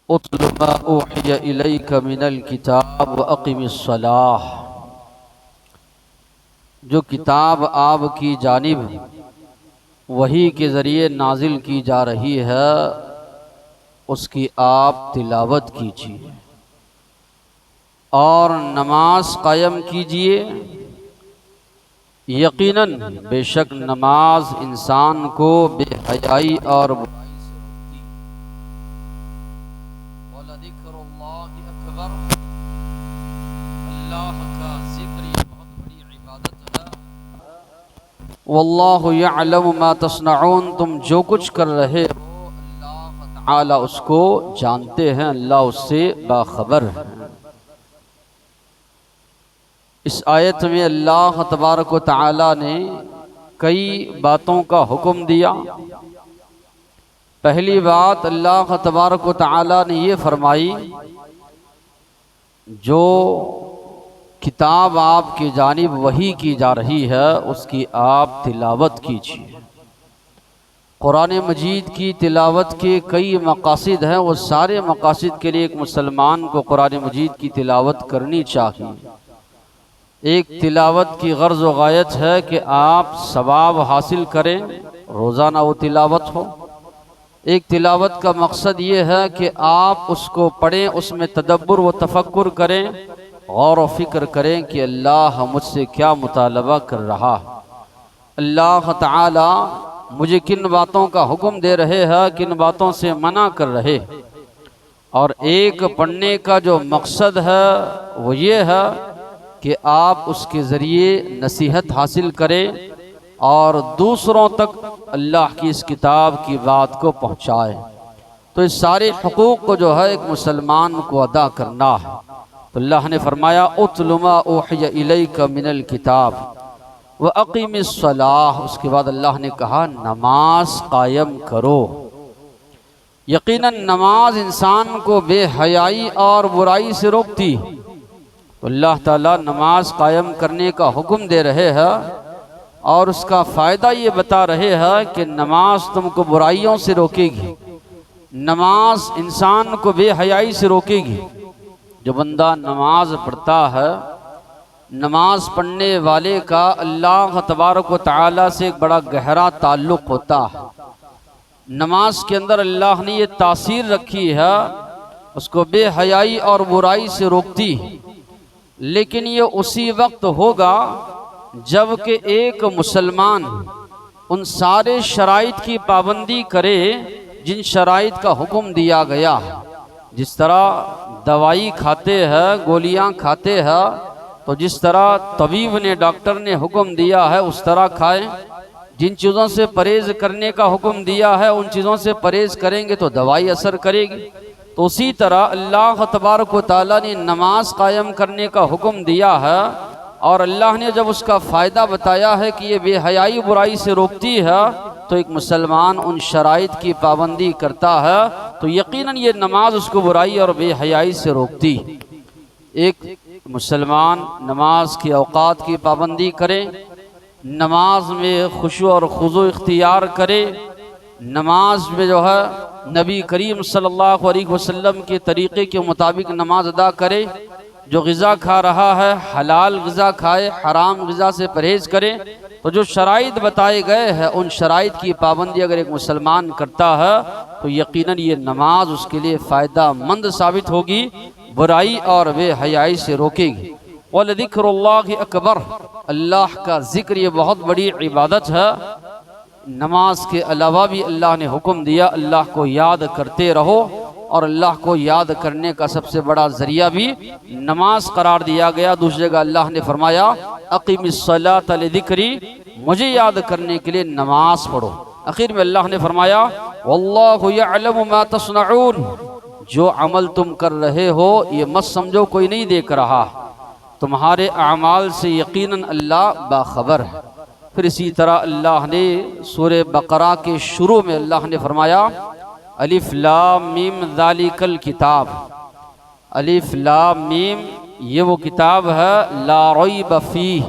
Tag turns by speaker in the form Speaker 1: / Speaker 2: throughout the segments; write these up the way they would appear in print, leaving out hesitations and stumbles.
Speaker 1: उत्लु मा ऊहिय इलैका मिनल किताब व अक़िमिस्सलाह। जो किताब आपकी जानिब वही के ज़रिए नाजिल की जा रही है उसकी आप तिलावत कीजिए और नमाज कायम कीजिए। यकीनन बेशक नमाज इंसान को बेहयाई और वल्लाहु यअलमु मा तस्नऊन। तुम जो कुछ कर रहे हो अल्लाह ताला उसको जानते हैं, अल्लाह उससे बाखबर है। इस आयत में अल्लाह तबारक व तआला ने कई बातों का हुक्म दिया। पहली बात अल्लाह तबारक व तआला ने ये फरमाई, जो किताब आपकी जानिब वही की जा रही है उसकी आप तिलावत कीजिए। कुरान मजीद की तिलावत के कई मकासिद हैं, वो सारे मकासिद के लिए एक मुसलमान को कुरान मजीद की तिलावत करनी चाहिए। एक तिलावत की गर्ज व गायत है कि आप सवाब हासिल करें, रोज़ाना वो तिलावत हो। एक तिलावत का मकसद ये है कि आप उसको पढ़ें, उसमें तदब्बुर व तफक्कुर करें, गौर व फिक्र करें कि अल्लाह मुझसे क्या मुतालबा कर रहा है, अल्लाह ताला मुझे किन बातों का हुक्म दे रहे हैं, किन बातों से मना कर रहे। और एक पढ़ने का जो मकसद है वो ये है कि आप उसके ज़रिए नसीहत हासिल करें और दूसरों तक अल्लाह की इस किताब की बात को पहुँचाएँ। तो इस सारे हुकूक़ को जो है एक मुसलमान को अदा करना है। तो अल्लाह ने फरमाया उत्लु मा ऊहिय इलैका मिनल किताब व अक़िमिस्सलाह। उसके बाद अल्लाह ने कहा नमाज कायम करो। यकीनन नमाज इंसान को बेहयाई और बुराई से रोकती। तो अल्लाह ताला नमाज कायम करने का हुक्म दे रहे हैं और उसका फ़ायदा ये बता रहे हैं कि नमाज तुमको बुराइयों से रोकेगी, नमाज इंसान को बेहयाई से रोकेगी। जो बंदा नमाज पढ़ता है, नमाज पढ़ने वाले का अल्लाह तबारक व तआला से एक बड़ा गहरा ताल्लुक़ होता है। नमाज के अंदर अल्लाह ने ये तासीर रखी है, उसको बेहयाई और बुराई से रोकती। लेकिन ये उसी वक्त होगा जब कि एक मुसलमान उन सारे शराइत की पाबंदी करे जिन शराइत का हुक्म दिया गया है। जिस तरह दवाई खाते हैं, गोलियां खाते हैं, तो जिस तरह तबीब ने, डॉक्टर ने हुक्म दिया है उस तरह खाएं। जिन चीज़ों से परहेज़ करने का हुक्म दिया है उन चीज़ों से परहेज़ करेंगे तो दवाई असर करेगी। तो उसी तरह अल्लाह तबारक व तआला ने नमाज कायम करने का हुक्म दिया है और अल्लाह ने जब उसका फ़ायदा बताया है कि ये बेहयाई बुराई से रोकती है, तो एक मुसलमान उन शराइत की पाबंदी करता है तो यकीनन ये नमाज उसको बुराई और बेहयाई से रोकती। एक मुसलमान नमाज की औकात की पाबंदी करे, नमाज में खुशू और खुज़ू इख्तियार करे, नमाज में जो है नबी करीम सल्लल्लाहु अलैहि वसल्लम के तरीक़े के मुताबिक नमाज अदा करे। जो ग़िज़ा खा रहा है हलाल ग़िज़ा खाए, हराम ग़िज़ा से परहेज़ करे। तो जो शराइत बताए गए हैं उन शराइत की पाबंदी अगर एक मुसलमान करता है तो यकीनन ये नमाज उसके लिए फ़ायदा मंद साबित होगी, बुराई और बेहयाई से रोकेगी। वलज़िक्रुल्लाहि अकबर, अल्लाह का ज़िक्र ये बहुत बड़ी इबादत है। नमाज के अलावा भी अल्लाह ने हुक्म दिया अल्लाह को याद करते रहो और अल्लाह को याद करने का सबसे बड़ा ज़रिया भी नमाज करार दिया गया। दूसरी जगह अल्लाह ने फरमाया अक़िमिस्सलात लिज़िक्री, मुझे याद करने के लिए नमाज पढ़ो। आखिर में अल्लाह ने फरमाया वल्लाहु यअलमु मा तस्नऊन, जो अमल तुम कर रहे हो ये मत समझो कोई नहीं देख रहा, तुम्हारे अमाल से यकीनन अल्लाह बाखबर है। फिर इसी तरह अल्लाह ने सूरह बकरा के शुरू में अल्लाह ने फरमाया अलिफ लाम मीम ज़ालिकल किताब। अलिफ लाम मीम ये वो किताब है ला रैब फीह,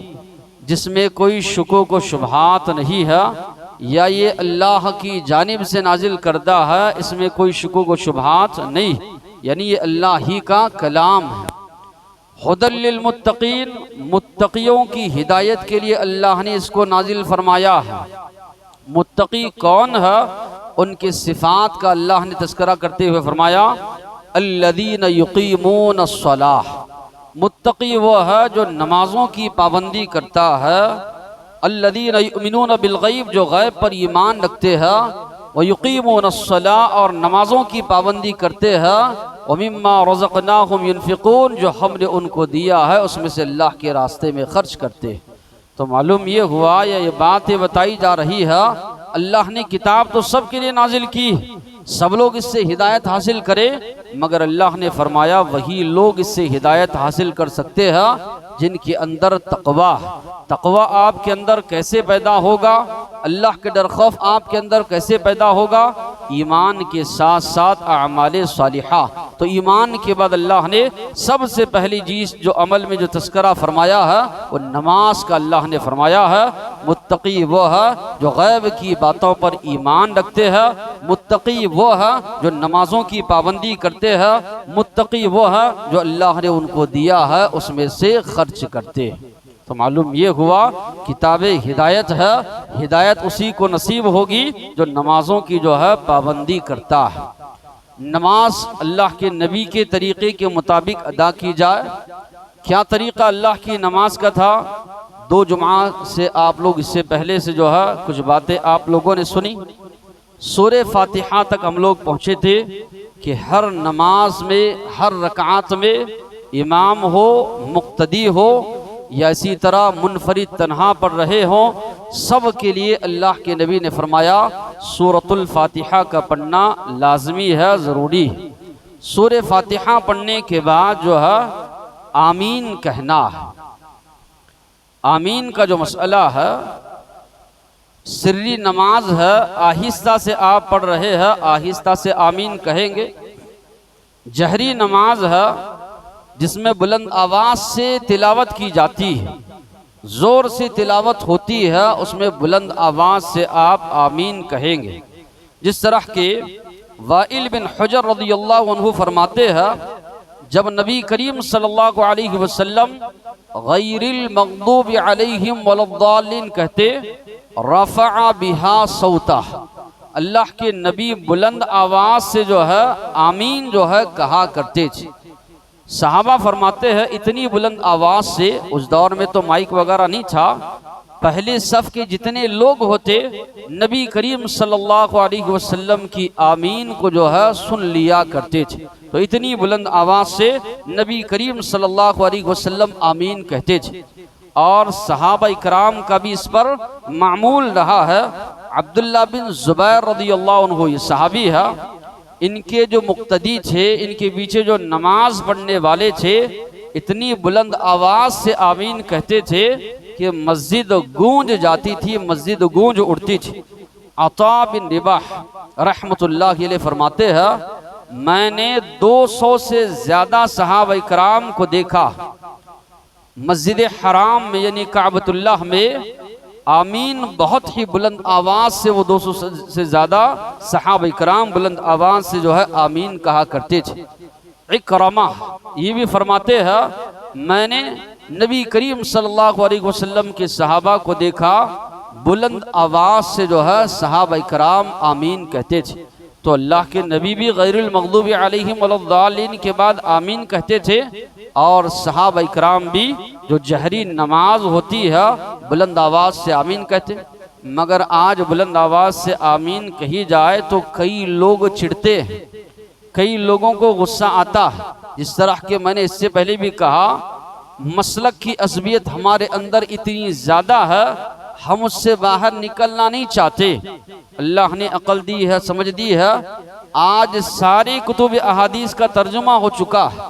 Speaker 1: जिसमें कोई शुकूक व शुबहात नहीं है, या ये अल्लाह की जानिब से नाजिल करदा है, इसमें कोई शुकूक व शुबहात नहीं। यानी ये अल्लाह ही का कलाम है। हुदल लिल मुत्तकीन, मुत्तकियों की हिदायत के लिए अल्लाह ने इसको नाजिल फरमाया है। मुत्तकी कौन है, उनकी सिफात का अल्लाह ने तज़किरा करते हुए फरमाया अल्लज़ीन युक़ीमून अस्सलाह, मुत्तकी वो है जो नमाजों की पाबंदी करता है। अल्लज़ीन युमिनून बिल गैब, जो गैब पर ईमान रखते हैं। व युक़ीमून अस्सलाह, और नमाजों की पाबंदी करते हैं। व मिम्मा रज़क़नाहुम युनफ़िक़ून, जो हमने उनको दिया है उसमें से अल्लाह के रास्ते में खर्च करते। तो मालूम ये हुआ या ये बातें बताई जा रही है, अल्लाह ने किताब तो सबके लिए नाजिल की, सब लोग इससे हिदायत हासिल करें, मगर अल्लाह ने फरमाया वही लोग इससे हिदायत हासिल कर सकते हैं जिनके अंदर तक़वा। तक़वा आपके अंदर कैसे पैदा होगा, अल्लाह के डर खौफ आपके अंदर कैसे पैदा होगा, ईमान के साथ साथ आमाले सालिहा। तो ईमान के बाद अल्लाह ने सबसे पहली चीज़ जो अमल में जो तस्करा फरमाया है वो नमाज का अल्लाह ने फरमाया है। मुत्तकी वो है जो गैब की बातों पर ईमान रखते हैं, मुत्तकी वो है जो नमाजों की पाबंदी करते हैं, मुत्तकी वो है जो अल्लाह ने उनको दिया है उसमें से खर्च करते। तो मालूम ये हुआ किताब हिदायत है, हिदायत उसी को नसीब होगी जो नमाजों की जो है पाबंदी करता है। नमाज अल्लाह के नबी के तरीक़े के मुताबिक अदा की जाए। क्या तरीक़ा अल्लाह की नमाज का था, 2 जुमा से आप लोग इससे पहले से जो है कुछ बातें आप लोगों ने सुनी। सूरे फातिहा तक हम लोग पहुँचे थे कि हर नमाज में, हर रकात में इमाम हो, मुक्तदी हो या इसी तरह मुनफरिद तन्हा पर रहे हों, सब के लिए अल्लाह के नबी ने फरमाया सूरतुल फातिहा का पढ़ना लाजमी है, ज़रूरी है। सूरे फातिहा पढ़ने के बाद जो है आमीन कहना है। आमीन का जो मसला है, सिर्री नमाज है, आहिस्ता से आप पढ़ रहे हैं, आहिस्ता से आमीन कहेंगे। जहरी नमाज है जिसमें बुलंद आवाज़ से तिलावत की जाती है, ज़ोर से तिलावत होती है, उसमें बुलंद आवाज़ से आप आमीन कहेंगे। जिस तरह के वाइल बिन हुजर रज़ियल्लाहु अन्हु फरमाते हैं, जब नबी करीम सल्लल्लाहु अलैहि वसल्लम गैरिल मग़दूबि अलैहिम वलद्दालिन कहते, रफ़अ बिहा सौता, अल्लाह के नबी बुलंद आवाज़ से जो है आमीन जो है कहा करते थे। सहाबा फरमाते हैं इतनी बुलंद आवाज़ से, उस दौर में तो माइक वगैरह नहीं था, पहले सफ़ के जितने लोग होते नबी करीम सल्लल्लाहु अलैहि वसल्लम की आमीन को जो है सुन लिया करते थे। तो इतनी बुलंद आवाज़ से नबी करीम सल्लल्लाहु अलैहि वसल्लम आमीन कहते थे। और सहाबा इकराम का भी इस पर मामूल रहा है। अब्दुल्ला बिन ज़ुबैर रज़ियल्लाहु अन्हु ये सहाबी है, इनके जो मुक्तदी थे, इनके पीछे जो नमाज पढ़ने वाले थे, इतनी बुलंद आवाज़ से आमीन कहते थे कि मस्जिद गूंज जाती थी, मस्जिद गूंज उठती थी। अता बिन रिबाह रहमतुल्लाह अलैह फरमाते हैं, मैंने 200 से ज़्यादा सहाबा इकराम को देखा मस्जिद हराम में यानी काबतुल्लाह में आमीन बहुत ही बुलंद आवाज़ से, वो 200 से ज़्यादा सहाबा इकराम बुलंद आवाज़ से जो है आमीन कहा करते थे। इकरमा ये भी फरमाते हैं, मैंने नबी करीम सल्लल्लाहु अलैहि वसल्लम के सहाबा को देखा बुलंद आवाज़ से जो है सहाबा इकराम आमीन कहते थे। तो अल्लाह के नबी भी गैरुल मग़दूबि अलैहिम वलद्दालिन के बाद आमीन कहते थे, और सहाबा इकराम भी जो जहरी नमाज होती है बुलंद आवाज़ से आमीन कहते। मगर आज बुलंद आवाज़ से आमीन कही जाए तो कई लोग चिढ़ते हैं, कई लोगों को गुस्सा आता है। जिस तरह के मैंने इससे पहले भी कहा, मसलक की असबियत हमारे अंदर इतनी ज़्यादा है, हम उससे बाहर निकलना नहीं चाहते। अल्लाह ने अक्ल दी है, समझ दी है। आज सारी कुतुब अहादीस का तर्जुमा हो चुका है।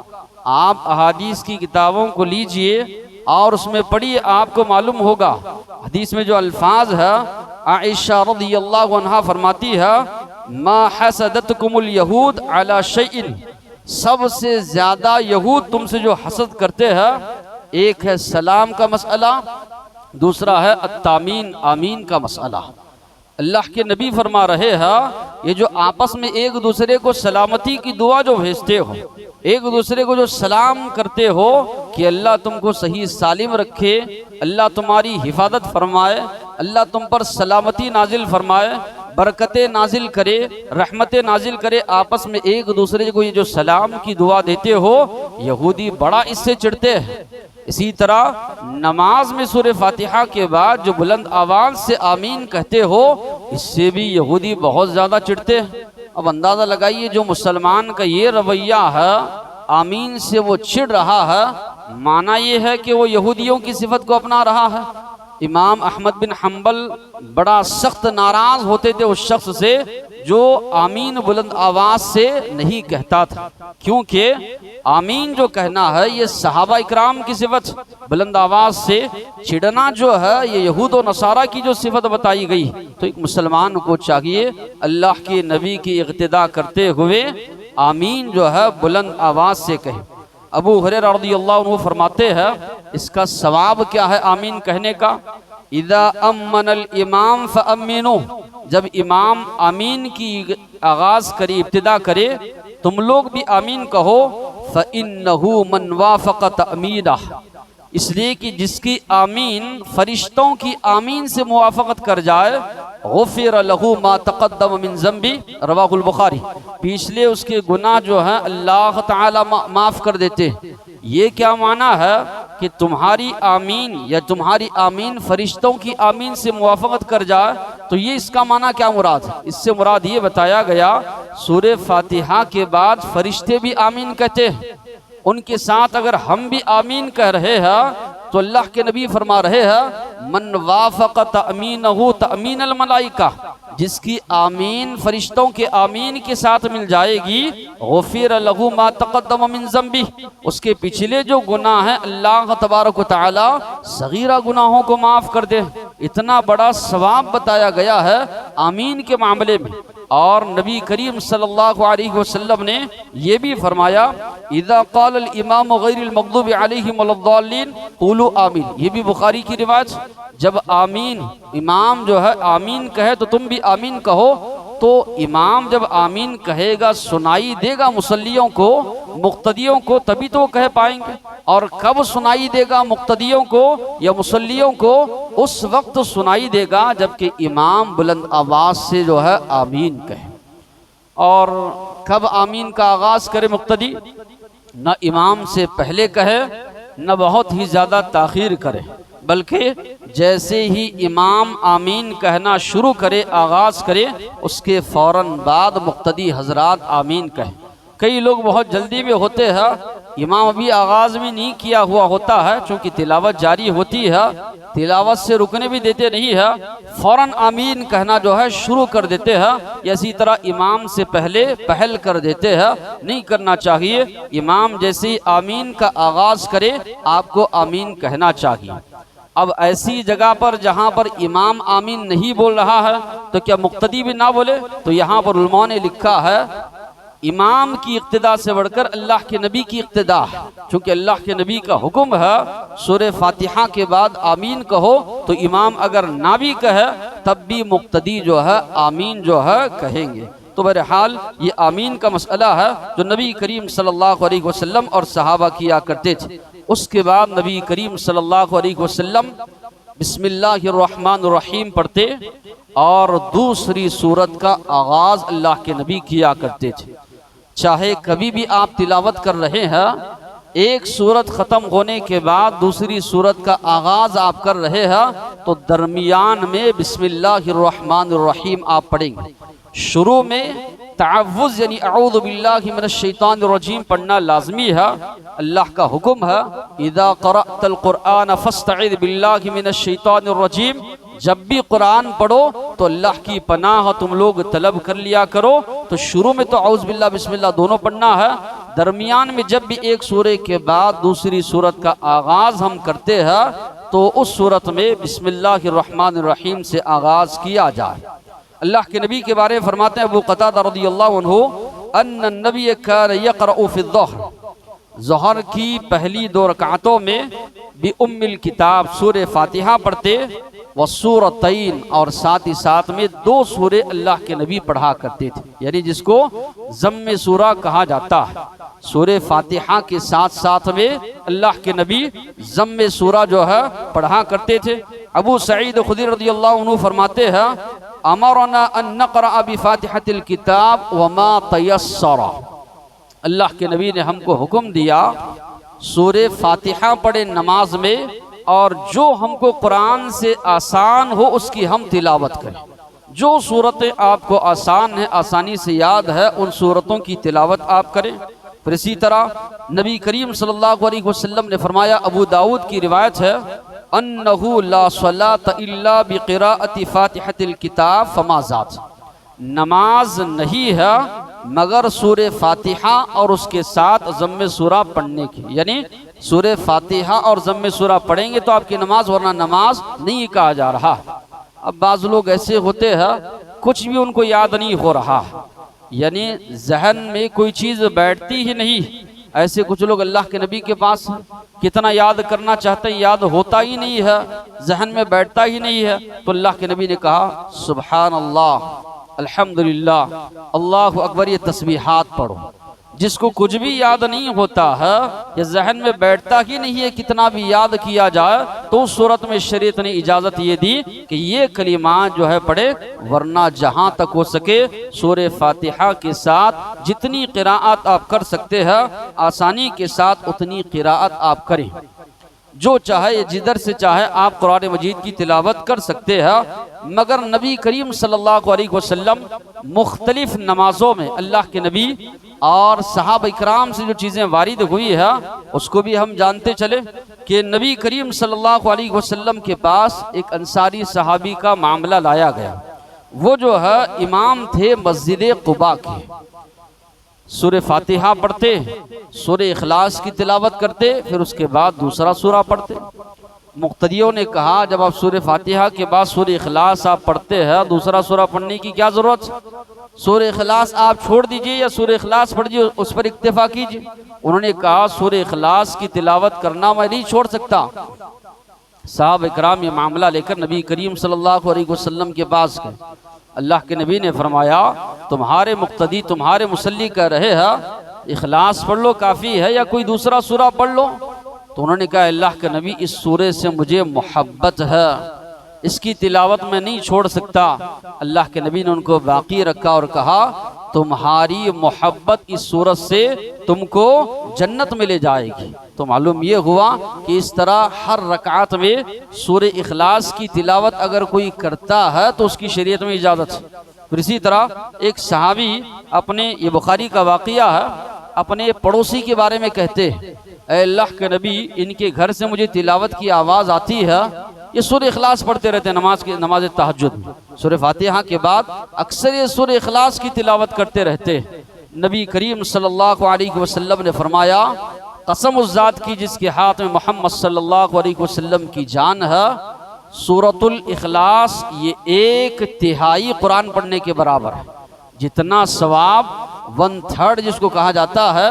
Speaker 1: आप अहादीस की किताबों को लीजिए और उसमें पढ़िए, आपको मालूम होगा हदीस में जो अल्फाज है, आयशा रज़ियल्लाहु अन्हा फरमाती है, मा हसदतकुमुल यहूद अला शैइन, सबसे ज़्यादा यहूद तुमसे जो हसद करते हैं, एक है सलाम का मसला, दूसरा है अत्तामीन आमीन का मसला। अल्लाह के नबी फरमा रहे हैं ये जो आपस में एक दूसरे को सलामती की दुआ जो भेजते हो, एक दूसरे को जो सलाम करते हो कि अल्लाह तुमको सही सालिम रखे, अल्लाह तुम्हारी हिफाजत फरमाए, अल्लाह तुम पर सलामती नाजिल फरमाए, बरकतें नाजिल करे, रहमतें नाजिल करे, आपस में एक दूसरे को ये जो सलाम की दुआ देते हो, यहूदी बड़ा इससे चिढ़ते हैं। इसी तरह नमाज में सूरह फातिहा के बाद जो बुलंद आवाज से आमीन कहते हो, इससे भी यहूदी बहुत ज़्यादा चिढ़ते हैं। अब अंदाज़ा लगाइए जो मुसलमान का ये रवैया है, आमीन से वो चिढ़ रहा है, माना ये है कि वो यहूदियों की सिफत को अपना रहा है। इमाम अहमद बिन हम्बल बड़ा सख्त नाराज होते थे उस शख्स से जो आमीन बुलंद आवाज से नहीं कहता था, क्योंकि आमीन जो कहना है ये सहाबा इकराम की सिफत, बुलंद आवाज से चिढ़ना जो है ये यहूद और नसारा की जो सिफत बताई गई। तो एक मुसलमान को चाहिए अल्लाह के नबी की इक्तिदा करते हुए आमीन जो है बुलंद आवाज से कहे। अबू हुरैरा रज़ियल्लाहु अन्हु फरमाते हैं इसका सवाब क्या है आमीन कहने का, इदा अम्मनल इमाम फअम्मिनु, जब इमाम आमीन की आगाज करे, इब्तिदा करे, तुम लोग भी आमीन कहो। फ़इन्नहु मन वाफ़क़ तअमीनह, इसलिए कि जिसकी आमीन फरिश्तों की आमीन से मुवाफ़क़त कर जाए, गुफ़िर लहू मा तक़द्दम मिन ज़ंबी, रवाहुल बुखारी, पिछले उसके गुनाह जो हैं अल्लाह ताला माफ़ कर देते। ये क्या माना है कि तुम्हारी आमीन या तुम्हारी आमीन फरिश्तों की आमीन से मुवाफ़क़त कर जाए, तो ये इसका माना क्या मुराद है? इससे मुराद ये बताया गया सूरह फातिहा के बाद फरिश्ते भी आमीन कहते हैं, उनके साथ अगर हम भी आमीन कह रहे हैं तो अल्लाह के नबी फरमा रहे हैं मन वाफ़क़ तअमीनहु तअमीनल मलाइका, जिसकी आमीन फरिश्तों के आमीन के साथ मिल जाएगी, गुफ़िर लहू मा तक़द्दम मिन ज़ंबी, उसके पिछले जो गुनाह हैं अल्लाह तबारक व तआला सगीरा गुनाहों को माफ़ कर दे। इतना बड़ा सवाब बताया गया है आमीन के मामले में। और नबी करीम सल्लल्लाहु अलैहि वसल्लम ने यह भी फरमाया इज़ा क़ाल अल इमाम गैरिल मग़दूबि अलैहिम वलद्दाल्लीन क़ूलू आमीन, ये भी बुखारी की रिवायत। जब आमीन इमाम जो है आमीन कहे तो तुम भी आमीन कहो, तो इमाम जब आमीन कहेगा सुनाई देगा मुसल्लियों को, मुक्तदियों को, तभी तो कह पाएंगे। और कब सुनाई देगा मुक्तदियों को या मुसल्लियों को? उस वक्त सुनाई देगा जबकि इमाम बुलंद आवाज से जो है आमीन कहे। और कब आमीन का आगाज करे मुक्तदी? न इमाम से पहले कहे, न बहुत ही ज़्यादा ताखीर करे, बल्कि जैसे ही इमाम आमीन कहना शुरू करे, आगाज़ करे, उसके फ़ौरन बाद मुक्तदी हजरात आमीन कहें। कई लोग बहुत जल्दी में होते हैं, इमाम अभी आगाज़ में नहीं किया हुआ होता है, चूँकि तिलावत जारी होती है, तिलावत से रुकने भी देते नहीं है, फ़ौरन आमीन कहना जो है शुरू कर देते हैं। इसी तरह इमाम से पहले पहल कर देते हैं, नहीं करना चाहिए। इमाम जैसे ही आमीन का आगाज़ करे आपको आमीन कहना चाहिए। अब ऐसी जगह पर जहाँ पर इमाम आमीन नहीं बोल रहा है तो क्या मुक्तदी भी ना बोले? तो यहाँ पर उलमा ने लिखा है इमाम की इक्तिदा से बढ़कर अल्लाह के नबी की इक्तिदा, चूँकि अल्लाह के नबी का हुक्म है सूरह फातिहा के बाद आमीन कहो, तो इमाम अगर ना भी कहे तब भी मुक्तदी जो है आमीन जो है कहेंगे। तो बहरहाल ये आमीन का मसला है जो नबी करीम सल्लल्लाहु अलैहि वसल्लम और सहाबा किया करते थे। उसके बाद नबी करीम सल्लल्लाहु अलैहि वसल्लम बिस्मिल्लाहिर्रहमानिर्रहीम पढ़ते और दूसरी सूरत का आगाज़ अल्लाह के नबी किया करते थे। चाहे कभी भी आप तिलावत कर रहे हैं, एक सूरत ख़त्म होने के बाद दूसरी सूरत का आगाज़ आप कर रहे हैं, तो दरमियान में बिस्मिल्लाहिर्रहमानिर्रहीम आप पढ़ेंगे। शुरू में तअव्वुज़ यानी अऊज़ु बिल्लाहि मिनश शैतानिर रजीम पढ़ना लाजमी है। अल्लाह का हुक्म है इज़ा क़रअतल क़ुरआन फ़स्तइज़ बिल्लाहि मिनश शैतानिर रजीम, जब भी कुरान पढ़ो तो अल्लाह की पनाह तुम लोग तलब कर लिया करो। तो शुरू में तो औज़ बिल्लाह बिस्मिल्लाह दोनों पढ़ना है, दरमियान में जब भी एक सूरे के बाद दूसरी सूरत का आगाज़ हम करते हैं तो उस सूरत में बिस्मिल्लाहिर्रहमानिर्रहीम से आगाज़ किया जाए। अल्लाह के नबी के बारे में फरमाते हैं अबू क़तादा रज़ियल्लाहु अन्हु अन्ना नबी कान यक़रअु फ़िज़्ज़ुहर, ज़ोहर की पहली 2 रकातों में बि उम्मिल किताब सूरह फातिहा पढ़ते, वसूरतैन, और साथ ही साथ में 2 सूरे अल्लाह के नबी पढ़ा करते थे, यानी जिसको ज़म्मे सूरा कहा जाता है। सूरे फातिहा के साथ साथ में अल्लाह के नबी ज़म्मे सूरा जो है पढ़ा करते थे। अबू सईद खुदरी रज़ियल्लाहु अन्हु फरमाते हैं, अमरना अन नक़रा बिफ़ातिहतिल किताब वमा तयस्सरा, अल्लाह के नबी ने हमको हुक्म दिया सूरे फातिहा पढ़े नमाज में, और जो हमको कुरान से आसान हो उसकी हम तिलावत करें। जो सूरतें आपको आसान है, आसानी से याद है, उन सूरतों की तिलावत आप करें। फिर इसी तरह नबी करीम सल्लल्लाहु अलैहि वसल्लम ने फरमाया, अबू दाऊद की रिवायत है, अन्नहु ला सलात इल्ला बिक़िराअति फातिहतिल किताब फमा ज़ाद, नमाज नहीं है मगर सूरे फातिहा और उसके साथ ज़म्मे सूरा पढ़ने की, यानी सूरे फातिहा और ज़म्मे सूरा पढ़ेंगे तो आपकी नमाज, वरना नमाज नहीं कहा जा रहा। अब बाज़ लोग ऐसे होते हैं कुछ भी उनको याद नहीं हो रहा, यानी जहन में कोई चीज़ बैठती ही नहीं। ऐसे कुछ लोग अल्लाह के नबी के पास कितना याद करना चाहते हैं, याद होता ही नहीं है, जहन में बैठता ही नहीं है। तो अल्लाह के नबी ने कहा, सुभान अल्लाह, अल्हम्दुलिल्लाह, अल्लाहु अकबर, ये तस्बीहात पढ़ो। जिसको कुछ भी याद नहीं होता है या जहन में बैठता ही नहीं है, कितना भी याद किया जाए, तो उस सूरत में शरीयत ने इजाज़त ये दी कि ये कलिमात जो है पढ़े, वरना जहाँ तक हो सके सूरे फातिहा के साथ जितनी क़िराअत आप कर सकते हैं आसानी के साथ उतनी क़िराअत आप करें। जो चाहे जिधर से चाहे आप कुरान मजीद की तिलावत कर सकते हैं, मगर नबी करीम सल्लल्लाहु अलैहि वसल्लम मुख्तलिफ नमाजों में अल्लाह के नबी और सहाबा इकराम से जो चीज़ें वारिद हुई है उसको भी हम जानते चले कि नबी करीम सल्लल्लाहु अलैहि वसल्लम के पास एक अंसारी सहाबी का मामला लाया गया। वो जो है इमाम थे मस्जिद कुबा के, सूरे फातिहा पढ़ते, सूरे इखलास की तिलावत करते, फिर उसके बाद दूसरा सूरा पढ़ते। मुक्तदियों ने कहा, जब आप सूरे फातिहा के बाद सूरे इखलास आप पढ़ते हैं, दूसरा सूरा पढ़ने की क्या ज़रूरत? सूरे इखलास आप छोड़ दीजिए या सूरे इखलास पढ़िए, उस पर इक्तिफा कीजिए। उन्होंने कहा, सूरे इखलास की तिलावत करना मैं नहीं छोड़ सकता। साहब इकराम ये मामला लेकर नबी करीम सल्लल्लाहु अलैहि वसल्लम के पास गए। अल्लाह के नबी ने फरमाया, तुम्हारे मुक्तदी, तुम्हारे मुसल्ली कह रहे हैं इखलास पढ़ लो काफ़ी है या कोई दूसरा सूरा पढ़ लो? तो उन्होंने कहा, अल्लाह के नबी, इस सूरे से मुझे मोहब्बत है, इसकी तिलावत मैं नहीं छोड़ सकता। अल्लाह के नबी ने उनको बाकी रखा और कहा, तुम्हारी मोहब्बत इस सूरत से तुमको जन्नत में ले जाएगी। तो मालूम ये हुआ कि इस तरह हर रकात में सूरे इखलास की तिलावत अगर कोई करता है तो उसकी शरीयत में इजाज़त है। फिर इसी तरह एक सहाबी अपने, ये बुखारी का वाक़िया है, अपने पड़ोसी के बारे में कहते, अल्लाह के नबी, इनके घर से मुझे तिलावत की आवाज़ आती है, ये सूरे इखलास पढ़ते रहते हैं नमाज तहज्जुद में। सूरे फातिहा के बाद अक्सर ये सूरे इखलास की तिलावत करते रहते। नबी करीम सल्लल्लाहु अलैहि वसल्लम ने फरमाया, कसम उस ज़ात की जिसके हाथ में मोहम्मद सल्लल्लाहु अलैहि वसल्लम की जान है, सूरतुल इखलास ये 1/3 कुरान पढ़ने के बराबर है। जितना सवाब 1/3 जिसको कहा जाता है,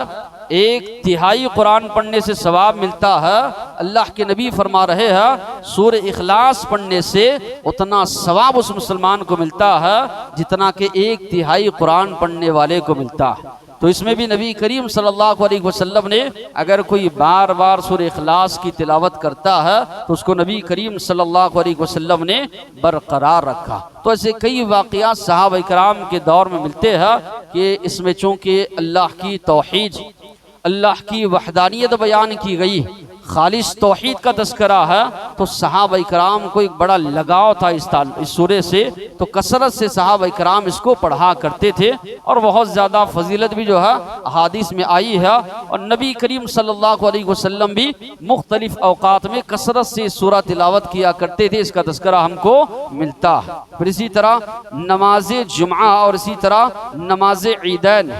Speaker 1: 1/3 कुरान पढ़ने से सवाब मिलता है। अल्लाह के नबी फरमा रहे हैं, सूरे इखलास पढ़ने से उतना सवाब उस मुसलमान को मिलता है जितना कि 1/3 कुरान पढ़ने वाले को मिलता है। तो इसमें भी नबी करीम सल्लल्लाहु अलैहि वसल्लम ने, अगर कोई बार बार सूरे इखलास की तिलावत करता है तो उसको नबी करीम सल्लल्लाहु अलैहि वसल्लम ने बरकरार रखा। तो ऐसे कई वाक़ियात सहाबा इकराम के दौर में मिलते हैं कि इसमें चूँकि अल्लाह की तौहीद, अल्लाह की वहदानियत बयान की गई, खालिस तौहीद का तस्करा है, तो सहाबा इकराम को एक बड़ा लगाव था इस सूरे से, तो कसरत से सहाबा इकराम इसको पढ़ा करते थे और बहुत ज़्यादा फजीलत भी जो है अहादीस में आई है। और नबी करीम सल्लल्लाहु अलैहि वसल्लम भी मुख्तलिफ औकात में कसरत से सूरा तिलावत किया करते थे, इसका तस्करा हमको मिलता है। फिर इसी तरह नमाज जुमा और इसी तरह नमाज ईदैन।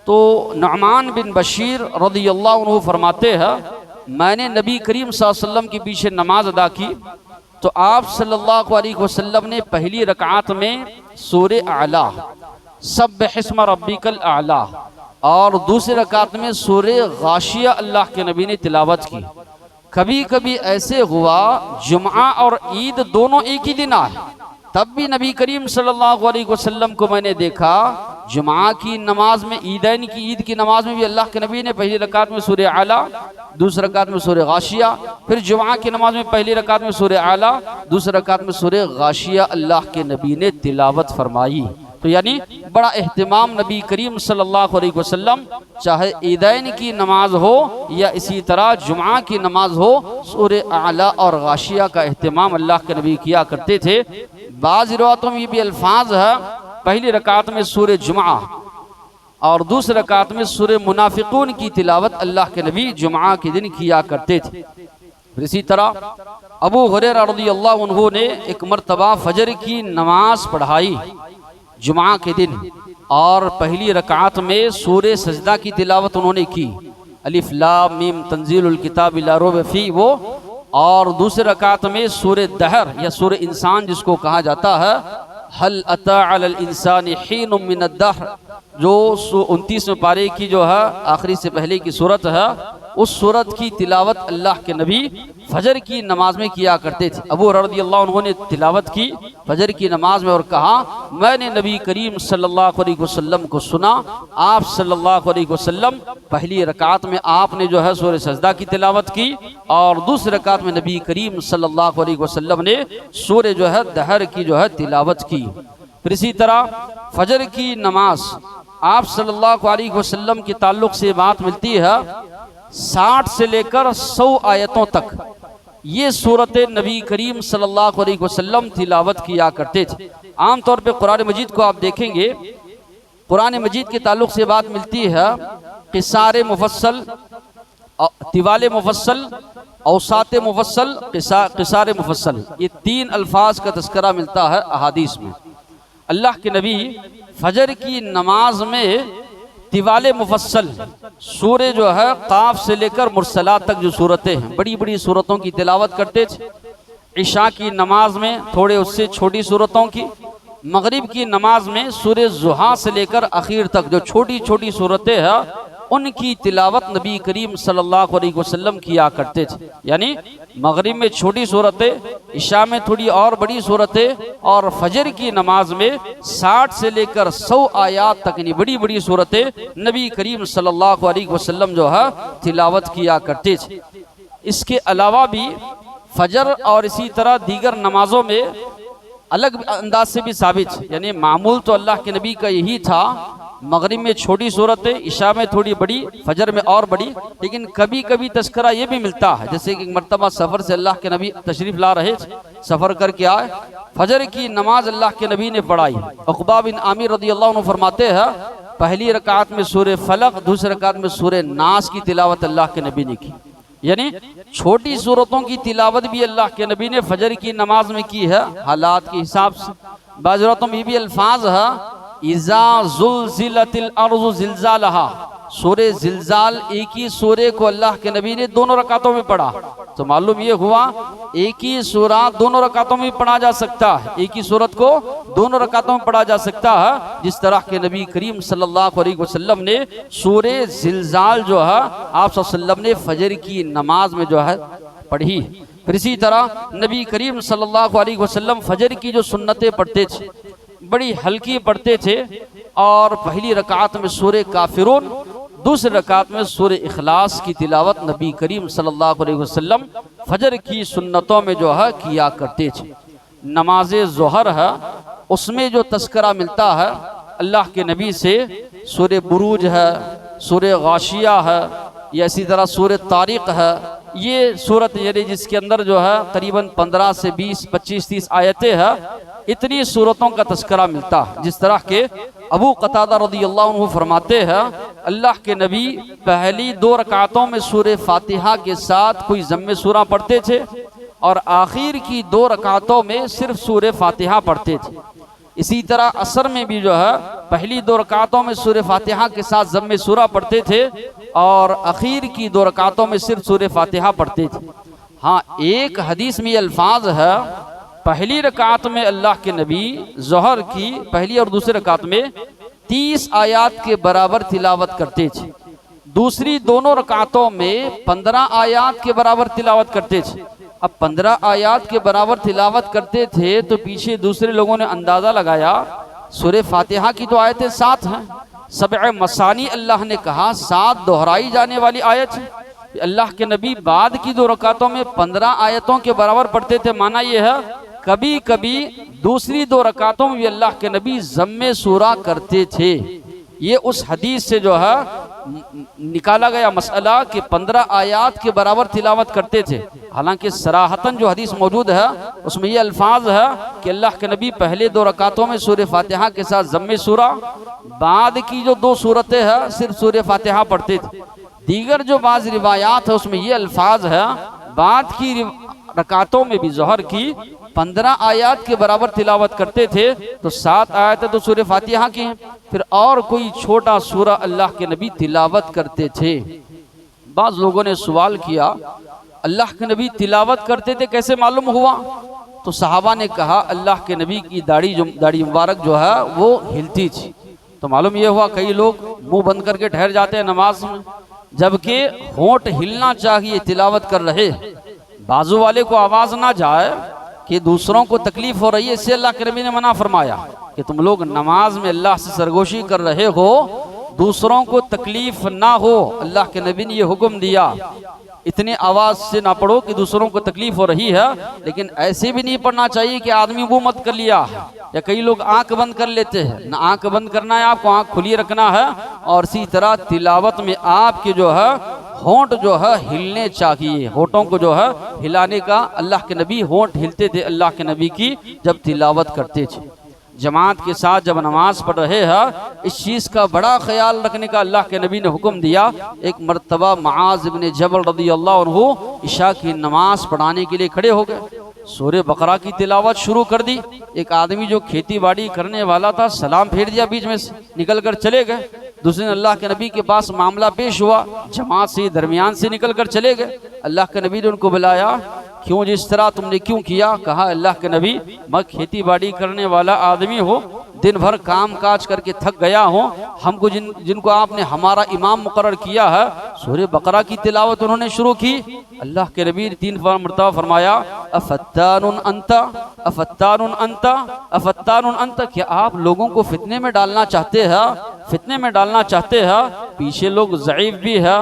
Speaker 1: तो नुअमान बिन बशीर रज़ियल्लाहु अन्हु फरमाते हैं, मैंने नबी करीम सल्लल्लाहु अलैहि वसल्लम के पीछे नमाज अदा की तो आप सल्लल्लाहु अलैहि वसल्लम ने पहली रकात में सूरे आला सब्बिहिस्म रब्बिकल आला और दूसरी रकात में सूरे गाशिया अल्लाह के नबी ने तिलावत की। कभी कभी ऐसे हुआ जुमा और ईद दोनों एक ही दिन आए, तब भी नबी करीम सल्लल्लाहु अलैहि वसल्लम को मैंने देखा जुमा की नमाज में, ईदैन की ईद की नमाज में भी अल्लाह के नबी ने पहली रकात में सूरह आला, दूसरी रकात में सूरह गाशिया, फिर जुमा की नमाज में पहली रकात में सूरह आला, दूसरी रकात में सूरह गाशिया अल्लाह के नबी ने तिलावत फरमाई। तो यानी बड़ा एहतिमाम नबी करीम सल्लल्लाहु अलैहि वसल्लम, चाहे ईदैन की नमाज हो या इसी तरह जुमा की नमाज हो, सूरह आला और गाशिया का एहतिमाम अल्लाह के नबी किया करते थे। बाज़ रिवायतों में ये भी अल्फाज है, पहली रकात में सूरह जुमा और दूसरी रकात में सूरह मुनाफिकून की तिलावत अल्लाह के नबी जुमा के दिन किया करते थे। इसी तरह अबू हुरैरा रज़ियल्लाहु अन्हु ने एक मर्तबा फजर की नमाज पढ़ाई जुमा के दिन, और पहली रकात में सूरह सजदा की तिलावत उन्होंने की, अलिफ लाम मीम तंजीलुल किताब ला रैब फीह वो, और दूसरे रकात में सूरह दहर या सूरह इंसान जिसको कहा जाता है, हल अता अलल इंसानी हीनुम मिनद दहर, जो 29वें पारे की जो है आखिरी से पहले की सूरत है, उस सूरत की तिलावत अल्लाह के नबी फजर की नमाज में किया करते थे। अबू हुरैरा रज़ियल्लाहु अन्हु ने तिलावत की फजर की नमाज में और कहा, मैंने नबी करीम सल्लल्लाहु अलैहि वसल्लम को सुना, आप सल्लल्लाहु अलैहि वसल्लम पहली रकात में आपने जो है सूरह सजदा की तिलावत की, और दूसरी रकात में नबी करीम सल्लल्लाहु अलैहि वसल्लम ने सूरह जो है दहर की जो है तिलावत की। फिर इसी तरह फजर की नमाज आप सल्लल्लाहु अलैहि वसल्लम के ताल्लुक से बात मिलती है 60 से लेकर 100 आयतों तक ये सूरत नबी करीम सल्लल्लाहु अलैहि वसल्लम तिलावत किया करते थे। आमतौर पे कुरान मजीद को आप देखेंगे, कुरान मजीद के ताल्लुक से बात मिलती है क़िसार मुफस्सल, तिवाले मुफस्सल, औसात मुफस्सल, क़िसार मुफस्सल, ये 3 अल्फाज का तस्करा मिलता है अहादीस में। अल्लाह के नबी फजर की नमाज में तिवाले मुफस्सल सूरे जो है काफ से लेकर मुरसलात तक जो सूरतें हैं, बड़ी बड़ी सूरतों की तिलावत करते थे। इशा की नमाज में थोड़े उससे छोटी सूरतों की, मगरिब की नमाज में सूरह ज़ुहा से लेकर आखिर तक जो छोटी छोटी सूरतें हैं उनकी तिलावत नबी करीम सल्लल्लाहु अलैहि वसल्लम किया करते थे। यानी मगरिब में छोटी सूरतें, इशा में थोड़ी और बड़ी सूरतें, और फजर की नमाज में 60 से लेकर 100 आयात तक की बड़ी बड़ी सूरतें नबी करीम सल्लल्लाहु अलैहि वसल्लम जो है तिलावत किया करते थे। इसके अलावा भी फजर और इसी तरह दीगर नमाजों में अलग अंदाज से भी साबित, यानी मामूल तो अल्लाह के नबी का यही था, मगरिब में छोटी सूरतें, इशा में थोड़ी बड़ी, फजर में और बड़ी, लेकिन कभी कभी तस्करा ये भी मिलता है, जैसे कि एक मरतबा सफ़र से अल्लाह के नबी तशरीफ़ ला रहे, सफ़र करके आए, फजर की नमाज अल्लाह के नबी ने पढ़ाई। उक़बा बिन आमिर रज़ियल्लाहु अन्हु फरमाते हैं पहली रकात में सूरह फलक, दूसरी रकात में सूरह नास की तिलावत अल्लाह के नबी ने की। यानी छोटी सूरतों की तिलावत भी अल्लाह के नबी ने फजर की नमाज में की है हालात के हिसाब से। बाज़ रातों में भी अल्फाज है इज़ा ज़ुलज़िलतिल अर्ज़ु ज़िलज़ालहा, सूरह ज़िलज़ाल एक ही सूरह को अल्लाह के नबी ने दोनों रकातों में पढ़ा। तो मालूम ये हुआ एक ही सूरा दोनों रकातों में पढ़ा जा सकता है, एक ही सूरत को दोनों रकातों में पढ़ा जा सकता है, जिस तरह के नबी करीम सल्लल्लाहु अलैहि वसल्लम ने सूरह ज़िलज़ाल जो है आप सल्लल्लाहु अलैहि वसल्लम ने फजर की नमाज में जो है पढ़ी। फिर इसी तरह नबी करीम सल्लल्लाहु अलैहि वसल्लम फजर की जो सुन्नतें पढ़ते थे बड़ी हल्की पढ़ते थे, और पहली रकात में सूरह काफिरून, दूसरी रकात में सूरह इखलास की तिलावत नबी करीम सल्लल्लाहु अलैहि वसल्लम फजर की सुन्नतों में जो है किया करते थे। नमाज ज़ोहर है उसमें जो तस्करा मिलता है अल्लाह के नबी से, सूरह बुरूज है, सूरह गाशिया है, या इसी तरह सूरह तारिक है, ये सूरत यानी जिसके अंदर जो है करीबन 15 से 20, 25, 30 आयतें हैं, इतनी सूरतों का तस्करा मिलता है। जिस तरह के अबू क़तादा रज़ियल्लाहु अन्हु फरमाते हैं अल्लाह के नबी पहली 2 रकातों में सूरह फातिहा के साथ कोई ज़म्मे सूरा पढ़ते थे, और आखिर की 2 रकातों में सिर्फ सूरह फातिहा पढ़ते थे। इसी तरह असर में भी जो है पहली 2 रकातों में सूरह फातिहा के साथ ज़म्मे सूरा पढ़ते थे, और आखिर की 2 रकातों में सिर्फ सूरह फातिहा पढ़ते थे। हाँ, एक हदीस में अल्फाज है पहली रकात में अल्लाह के नबी ज़ोहर की पहली और दूसरी रकात में 30 आयात के बराबर तिलावत करते थे, दूसरी दोनों रकातों में 15 आयात के बराबर तिलावत करते थे। अब 15 आयात के बराबर तिलावत करते थे तो पीछे दूसरे लोगों ने अंदाजा लगाया सूरह फातिहा की तो आयतें 7 हैं, सबअ मसानी अल्लाह ने कहा 7 दोहराई जाने वाली आयत है। अल्लाह के नबी बाद की 2 रकातों में 15 आयतों के बराबर पढ़ते थे। माना यह है कभी कभी दूसरी 2 रकातों में भी अल्लाह के नबी ज़म्मे सूरा करते थे। ये उस हदीस से जो है निकाला गया मसला कि 15 आयात के बराबर तिलावत करते थे। हालांकि सराहतन जो हदीस मौजूद है उसमें ये अल्फाज है कि अल्लाह के नबी पहले 2 रकातों में सूरह फातिहा के साथ ज़म्मे सूरा, बाद की जो 2 सूरतें हैं सिर्फ सूरह फातिहा पढ़ते थे। दीगर जो बाज़ रिवायात है उसमें ये अल्फाज है बाद की रकातों में भी ज़ोहर की 15 आयात के बराबर तिलावत करते थे। तो 7 आयतें तो सूरह फातिहा की हैं, फिर और कोई छोटा सूरा अल्लाह के नबी तिलावत करते थे। बाज़ लोगों ने सवाल किया अल्लाह के नबी तिलावत करते थे कैसे मालूम हुआ? तो सहाबा ने कहा अल्लाह के नबी की दाढ़ी मुबारक जो है वो हिलती थी। तो मालूम यह हुआ कई लोग मुंह बंद करके ठहर जाते हैं नमाज में, जबकि होंठ हिलना चाहिए तिलावत कर रहे, बाजू वाले को आवाज ना जाए कि दूसरों को तकलीफ हो रही है। इससे अल्लाह के नबी ने मना फरमाया कि तुम लोग नमाज में अल्लाह से सरगोशी कर रहे हो, दूसरों को तकलीफ ना हो। अल्लाह के नबी ने ये हुक्म दिया इतने आवाज से ना पढ़ो कि दूसरों को तकलीफ हो रही है। लेकिन ऐसे भी नहीं पढ़ना चाहिए कि आदमी मुंह मत कर लिया, या कई लोग आंख बंद कर लेते हैं। ना आंख बंद करना है, आपको आंख खुली रखना है। और इसी तरह तिलावत में आपके जो है होंठ जो है हिलने चाहिए, होंठों को जो है हिलाने का। अल्लाह के नबी होंठ हिलते थे अल्लाह के नबी की जब तिलावत करते थे। जमात के साथ जब नमाज पढ़ रहे हैं इस चीज़ का बड़ा ख्याल रखने का अल्लाह के नबी ने हुक्म दिया। एक मरतबा मुआज़ इब्न जबल रज़ियल्लाहु अन्हु इशा की नमाज पढ़ाने के लिए खड़े हो गए, सूरह बकरा की तिलावत शुरू कर दी। एक आदमी जो खेती बाड़ी करने वाला था सलाम फेर दिया, बीच में से निकल कर चले गए। दूसरे दिन अल्लाह के नबी के पास मामला पेश हुआ, जमात से दरमियान से निकल कर चले गए। अल्लाह के नबी ने उनको बुलाया, क्यों जिस तरह तुमने क्यों किया? कहा अल्लाह के नबी मैं खेती बाड़ी करने वाला आदमी हो, दिन भर काम काज करके थक गया हूँ। हमको जिनको आपने हमारा इमाम मुकर्रर किया है सूरह बकरा की तिलावत उन्होंने शुरू की। अल्लाह के नबी ने 3 मरतबा फरमाया अफत्तानुन अंता अफत्तानुन अंता अफत्तानुन अंता, क्या आप लोगों को फितने में डालना चाहते हैं? फितने में डालना चाहते हैं? पीछे लोग ज़ईफ भी है,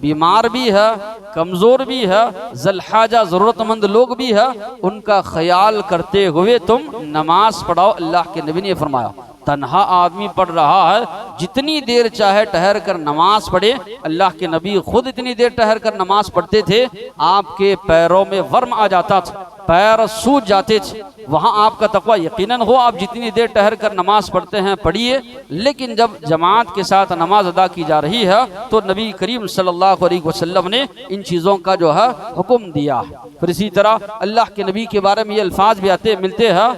Speaker 1: बीमार भी है, कमजोर भी है, जलहाजा जरूरतमंद लोग भी है, उनका ख्याल करते हुए तुम नमाज पढ़ाओ। अल्लाह के नबी ने फरमाया तन्हा आदमी पढ़ रहा है, जितनी देर चाहे ठहर कर नमाज पढ़े। अल्लाह के नबी खुद इतनी देर ठहर कर नमाज पढ़ते थे, आपके पैरों में वर्म आ जाता था, पैर सूज जाते थे। वहाँ आपका तकवा यकीनन हो, आप जितनी देर ठहर कर नमाज पढ़ते हैं पढ़िए। लेकिन जब जमात के साथ नमाज अदा की जा रही है तो नबी करीम सल्लल्लाहु अलैहि वसल्लम ने इन चीज़ों का जो है हुक्म दिया। फिर इसी तरह अल्लाह के नबी के बारे में ये अल्फाज भी आते मिलते हैं,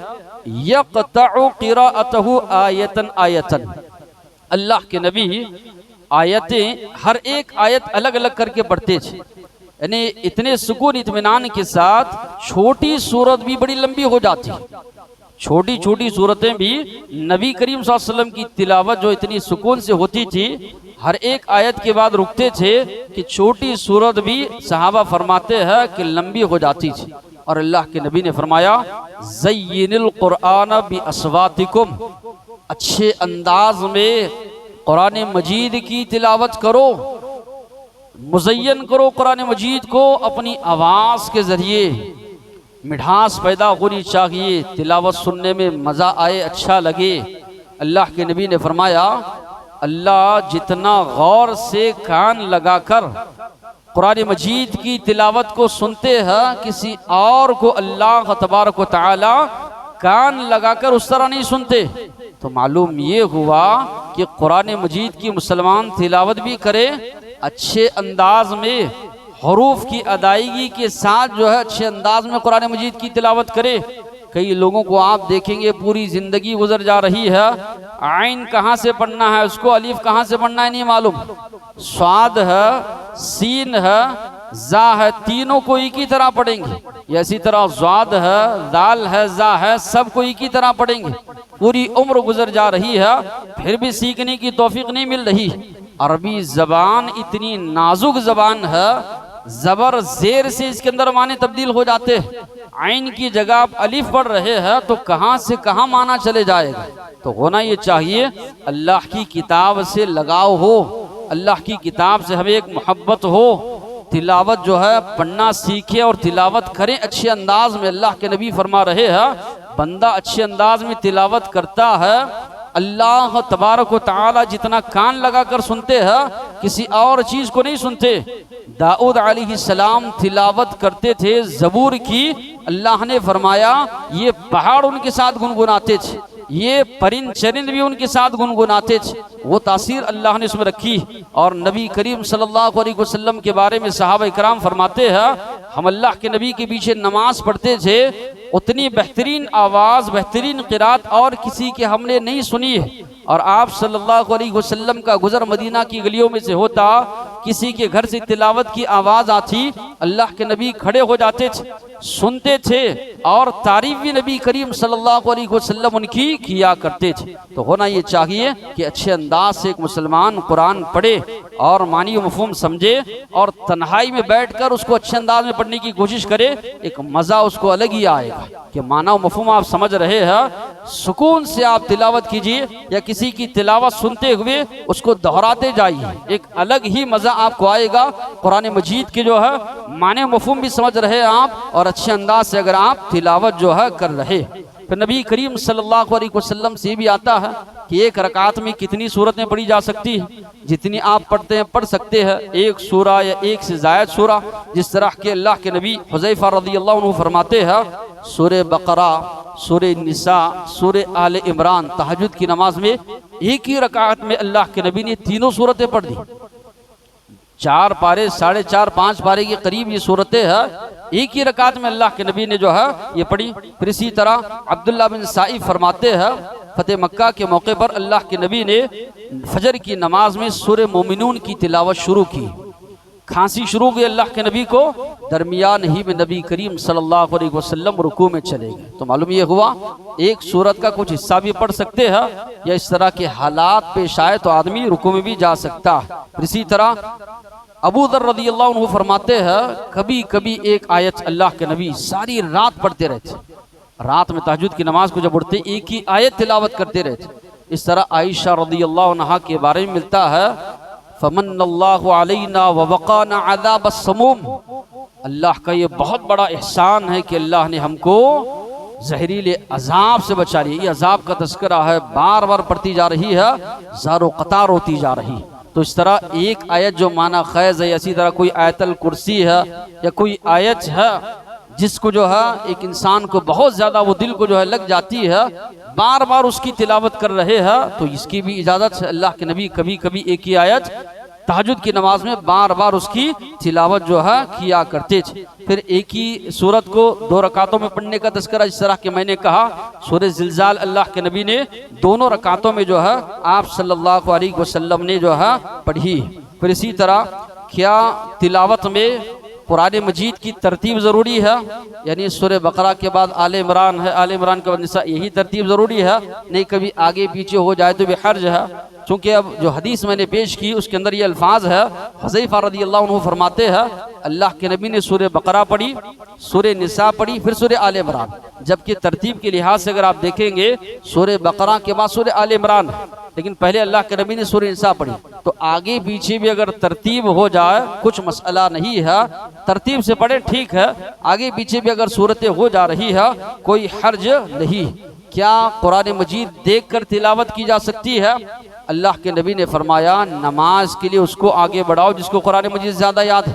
Speaker 1: यक़तउ क़िराअतहु आयतन आयतन। अल्लाह के नबी आयतें हर एक आयत अलग अलग करके पढ़ते थे, यानी इतने सुकून इत्मीनान के साथ। छोटी सूरत भी बड़ी लंबी हो जाती, छोटी छोटी सूरतें भी नबी करीम सल्लल्लाहु अलैहि वसल्लम की तिलावत जो इतनी सुकून से होती थी, हर एक आयत के बाद रुकते थे कि छोटी सूरत भी सहाबा फरमाते हैं कि लंबी हो जाती थी। और अल्लाह के नबी ने फरमाया ज़य्यिनिल कुरआन बि अस्वातिकुम, अच्छे अंदाज में कुरान मजीद की तिलावत करो, मुज़य्यन करो कुरान मजीद को अपनी आवाज़ के ज़रिए। मिठास पैदा होनी चाहिए, तिलावत सुनने में मज़ा आए, अच्छा लगे। अल्लाह के नबी ने फरमाया अल्लाह जितना गौर से कान लगाकर कुरान मजीद की तिलावत को सुनते हैं, किसी और को अल्लाह तबारक व तआला कान लगाकर उस तरह नहीं सुनते। तो मालूम ये हुआ कि कुरान मजीद की मुसलमान तिलावत भी करे अच्छे अंदाज में, हरूफ की अदायगी के साथ जो है अच्छे अंदाज में कुरान मजीद की तिलावत करे। कई लोगों को आप देखेंगे पूरी ज़िंदगी गुजर जा रही है, आइन कहाँ से पढ़ना है उसको, अलीफ कहाँ से पढ़ना है नहीं मालूम, स्वाद है, सीन है, जा है, तीनों को एक ही तरह पढ़ेंगे। इसी तरह ज़ाद है, दाल है, जा है, सब को एक ही तरह पढ़ेंगे। पूरी उम्र गुजर जा रही है फिर भी सीखने की तौफीक नहीं मिल रही। अरबी ज़बान इतनी नाजुक ज़बान है, ज़बर ज़ेर से इसके अंदर माने तब्दील हो जाते हैं। आइन की जगह आप अलिफ पढ़ रहे हैं तो कहाँ से कहाँ माना चले जाएगा। तो होना ये चाहिए अल्लाह की किताब से लगाव हो, अल्लाह की किताब से हमें एक मोहब्बत हो, तिलावत जो है पढ़ना सीखे और तिलावत करें अच्छे अंदाज में। अल्लाह के नबी फरमा रहे हैं बंदा अच्छे अंदाज में तिलावत करता है, अल्लाह तबारक व तआला जितना कान लगा कर सुनते हैं किसी और चीज़ को नहीं सुनते। दाऊद अलैहिस्सलाम तिलावत करते थे ज़बूर की, अल्लाह ने फरमाया ये पहाड़ उनके साथ गुनगुनाते थे, ये परिंद चरिंद भी उनके साथ गुनगुनाते थे। वो तासीर अल्लाह ने उसमें रखी। और नबी करीम सल्लल्लाहु अलैहि वसल्लम के बारे में सहाबा इकराम फरमाते हैं हम अल्लाह के नबी के पीछे नमाज पढ़ते थे, उतनी बेहतरीन आवाज़ बेहतरीन क़िरात और किसी के हमने नहीं सुनी है। और आप सल्लल्लाहु अलैहि वसल्लम का गुज़र मदीना की गलियों में से होता, किसी के घर से तिलावत की आवाज़ आती, अल्लाह के नबी खड़े हो जाते थे, सुनते थे और तारीफ भी नबी करीम सल्लल्लाहु अलैहि वसल्लम उनकी किया करते थे। तो होना ये चाहिए कि अच्छे अंदाज से एक मुसलमान कुरान पढ़े और मानी व मफ़हूम समझे और तन्हाई में बैठकर उसको अच्छे अंदाज में पढ़ने की कोशिश करे। एक मज़ा उसको अलग ही आएगा कि माना व मफ़हूम आप समझ रहे हैं, सुकून से आप तिलावत कीजिए या किसी की तिलावत सुनते हुए उसको दोहराते जाइए, एक अलग ही मज़ा आपको आएगा। कुरान मजीद के जो है माने मफ़हूम भी समझ रहे हैं आप और अच्छे अंदाज से अगर आप तिलावत जो है कर रहे। फिर नबी करीम सल्लल्लाहु अलैहि वसल्लम से भी आता है कि एक रकात में कितनी सूरतें पढ़ी जा सकती है, जितनी आप पढ़ते हैं पढ़ सकते हैं, एक सूरा या एक से ज़ायद सूरा। जिस तरह के अल्लाह के नबी हुज़ैफ़ा रज़ियल्लाहु अन्हु फरमाते हैं सूरे बकरा, सूरे निसा, सूरे आले इमरान तहज्जुद की नमाज में एक ही रकात में अल्लाह के नबी ने तीनों सूरतें पढ़ दी। 4 पारे 4.5 5 पारे के करीब ये सूरतें हैं, एक ही रकात में अल्लाह के नबी ने जो है ये पढ़ी। फिर इसी तरह अब्दुल्ला बिन साइफ फरमाते हैं फतेह मक्का के मौके पर अल्लाह के नबी ने फजर की नमाज में सूरे मोमिनून की तिलावत शुरू की। खांसी शुरू हुई अल्लाह के नबी को, दरमियान ही में नबी करीम सल्लल्लाहु अलैहि वसल्लम रुकू में चले गए। तो मालूम ये हुआ एक सूरत का कुछ हिस्सा भी पढ़ सकते हैं या इस तरह के हालात पेश आए तो आदमी रुकू में भी जा सकता है। इसी तरह अबू दर रज़ियल्लाहु अन्हु फरमाते हैं कभी कभी एक आयत अल्लाह के नबी सारी रात पढ़ते रहते, रात में तहज्जुद की नमाज को जब उठते एक ही आयत तिलावत करते रहते। इस तरह आयशा रज़ियल्लाहु अन्हा के बारे में मिलता है फमन्नल्लाहु अलैना व वक़ाना अज़ाब अस्समूम, अल्लाह का ये बहुत बड़ा एहसान है कि अल्लाह ने हमको जहरीले अजाब से बचा लिया। ये अजाब का तस्करा है, बार बार पढ़ती जा रही है, ज़ारो क़तार होती जा रही। तो इस तरह एक आयत जो माना खैज़ है, इसी तरह कोई आयतल कुर्सी है या कोई आयत है जिसको जो है एक इंसान को बहुत ज़्यादा वो दिल को जो है लग जाती है, बार बार उसकी तिलावत कर रहे हैं, तो इसकी भी इजाज़त है। अल्लाह के नबी कभी कभी एक ही आयत तहज्जुद की नमाज में बार बार उसकी तिलावत जो है किया करते थे। फिर एक ही सूरत को 2 रकातों में पढ़ने का तस्करा, इस तरह के मैंने कहा सूरह ज़िलज़ाल अल्लाह के नबी ने 2 रकातों में जो है आप सल्लल्लाहु अलैहि वसल्लम ने जो है पढ़ी। फिर इसी तरह क्या तिलावत में कुरान मजीद की तरतीब ज़रूरी है, यानी सूरह बकरा के बाद आले इमरान है, आले इमरान के बाद निसा, यही तरतीब ज़रूरी है? नहीं, कभी आगे पीछे हो जाए तो भी हर्ज है। चूँकि अब जो हदीस मैंने पेश की उसके अंदर ये अल्फाज है, हुज़ैफ़ा रज़ियल्लाहु अन्हु फरमाते हैं अल्लाह के नबी ने सूरह बकरा पढ़ी, सूरह निसा पढ़ी, फिर सूरह आले इमरान। जबकि तरतीब के लिहाज से अगर आप देखेंगे सूरह बकरा के बाद सूरह आले इमरान, लेकिन पहले अल्लाह के नबी ने सूरह निसा पढ़ी। तो आगे पीछे भी अगर तरतीब हो जाए कुछ मसला नहीं है, तरतीब से पढ़े ठीक है, आगे पीछे भी अगर सूरतें हो जा रही है कोई हर्ज नहीं। क्या कुरान मजीद देखकर तिलावत की जा सकती है? अल्लाह के नबी ने फरमाया नमाज के लिए उसको आगे बढ़ाओ जिसको कुरान मजीद ज़्यादा याद है।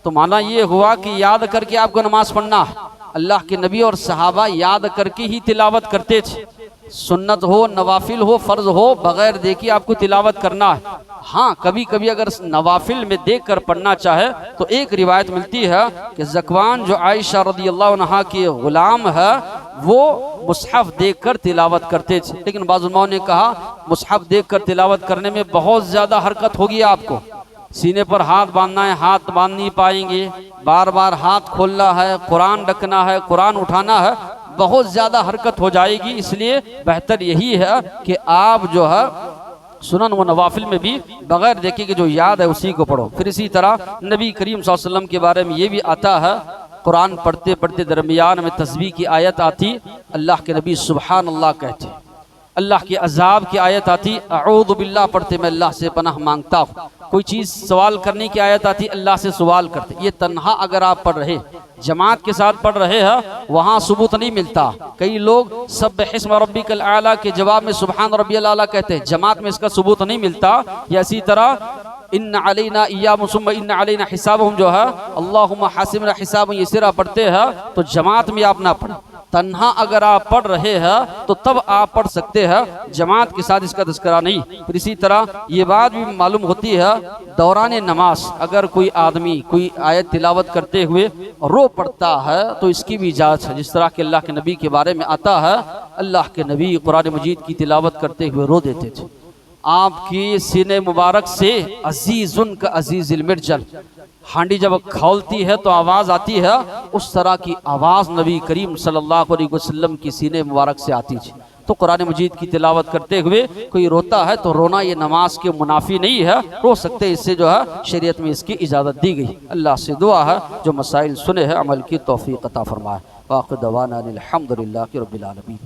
Speaker 1: तो माना ये हुआ कि याद करके आपको नमाज पढ़ना है। अल्लाह के नबी और सहाबा याद करके ही तिलावत करते थे, सुन्नत हो, नवाफिल हो, फ़र्ज हो, बग़ैर देखे आपको तिलावत करना है। हाँ, कभी कभी अगर नवाफिल में देख कर पढ़ना चाहे तो एक रिवायत मिलती है कि ज़कवान जो आयशा रज़ियल्लाहु अन्हा के ग़ुलाम है वो मुसहफ़ देख कर तिलावत करते थे। लेकिन बाज़ उलमाओं ने कहा मुसहफ़ देख कर तिलावत करने में बहुत ज़्यादा हरकत होगी, आपको सीने पर हाथ बांधना है, हाथ बांध नहीं पाएंगे, बार बार हाथ खोलना है, कुरान रखना है, कुरान उठाना है, बहुत ज़्यादा हरकत हो जाएगी। इसलिए बेहतर यही है कि आप जो है सुनन व नवाफिल में भी बगैर देखे कि जो याद है उसी को पढ़ो। फिर इसी तरह नबी करीम सल्लल्लाहु अलैहि वसल्लम के बारे में ये भी आता है, कुरान पढ़ते पढ़ते दरमियान में तस्बीह की आयत आती, अल्लाह के नबी सुबहान अल्लाह कहते। अल्लाह के अजाब की आयत आती, अऊज़ु बिल्लाह पढ़ते मैं अल्लाह से पनाह मांगता हूँ। कोई चीज़ सवाल करने की आयत आती, अल्लाह से सवाल करते। ये तन्हा अगर आप पढ़ रहे, जमात के साथ पढ़ रहे हैं, वहाँ सबूत नहीं मिलता। कई लोग सब्बिहिस्म रब्बिकल आला के जवाब में सुबहान रब्बियल आला कहते हैं, जमात में इसका सबूत नहीं मिलता। या इसी तरह इन्ना अलैना इय्याहुम सुम्मा इन्ना अलैना हिसाबहुम जो है, अल्लाहुम्मा हासिबना हिसाबहुम, ये सिरा पढ़ते हैं तो जमात में आप ना पढ़ें। तन्हा अगर आप पढ़ रहे हैं तो तब आप पढ़ सकते हैं, जमात के साथ इसका तज़किरा नहीं। फिर इसी तरह ये बात भी मालूम होती है, दौरान नमाज अगर कोई आदमी कोई आयत तिलावत करते हुए रो पड़ता है तो इसकी भी इजाज़त है। जिस तरह के अल्लाह के नबी के बारे में आता है, अल्लाह के नबी कुरान मजीद की तिलावत करते हुए रो देते थे। आपकी सीने मुबारक से अजीज़ुन का अजीज़िल मिर्जल, हांडी जब खौलती है तो आवाज़ आती है, उस तरह की आवाज़ नबी करीम सल्लल्लाहु अलैहि वसल्लम की सीने मुबारक से आती थी। तो कुरान मजीद की तिलावत करते हुए कोई रोता है तो रोना ये नमाज के मुनाफी नहीं है, रो सकते, इससे जो है शरीयत में इसकी इजाज़त दी गई। अल्लाह से दुआ है जो मसाइल सुने हैं अमल की तौफीक अता फरमाए। वाक़िअ दवाना अनिल हम्दुलिल्लाहि रब्बिल आलमीन।